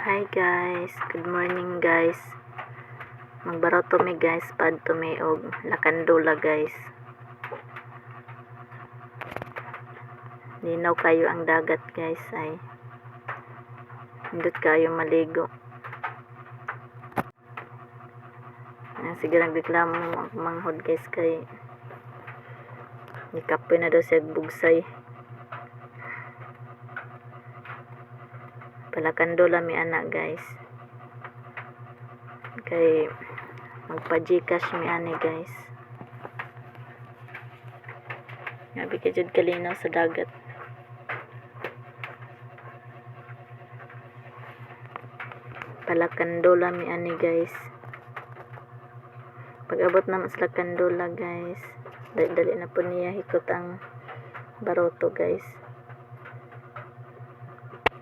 Hi guys, good morning guys. Magbaroto mi guys, padto mi og lakandula guys. Linaw kayo ang dagat guys ay. Hindot kayo maligo. Sige nagreklamo ang manghod guys kay nikapoy na daw siya bugsay. Palakandula mi anak guys. Kay magpa-Gcash mi ani guys. Ngabi ka jud kalinaw sa dagat. Palakandula mi ani guys. Pag abot naman sa Lakandula guys, dali na po niya hikot ang baroto guys.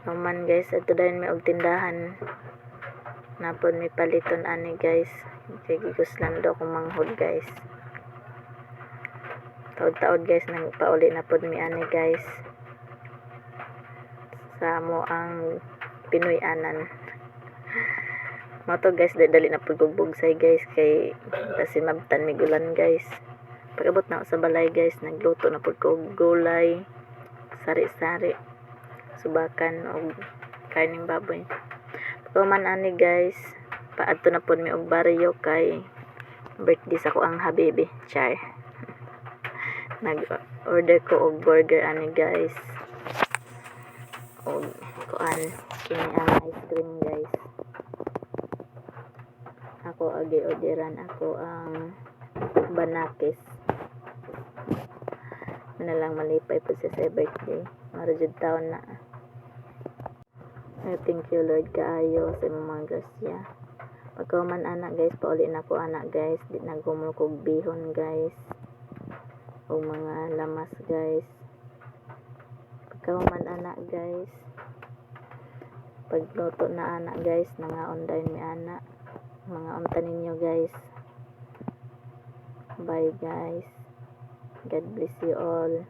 Naman guys, ito dahil may og tindahan na po may paliton ani guys. Kaya giguslan daw kung manghod guys. Taod-taod guys, nagpauli na po mi ani guys. Sa mo ang Pinoy anan. Mato guys, dali na po gubugsay guys kay kasi mabtan migulan guys. Pag-abot na sa balay guys, nagluto na po ko gulay, sari-sari, subakan o karning baboy. Pagkaman ani guys, paadto na po mi og baryo kay birthday sa ko ang habibi, char. Nag-order ko og burger ani guys. Og kuan kini ang ice cream guys. Ako agi orderan ako ang banakis. Manalang malipay po siya sa birthday. Marajud taon na. Thank you Lord kaayo sa imong mga grasya. Pagkaman anak guys, pauli na ko anak guys. Di na gumulkog bihon guys. O mga lamas guys. Pagkaman anak guys. Pagluto na anak guys, nangaon dahil mi anak. Mga unta ninyo guys. Bye guys. God bless you all.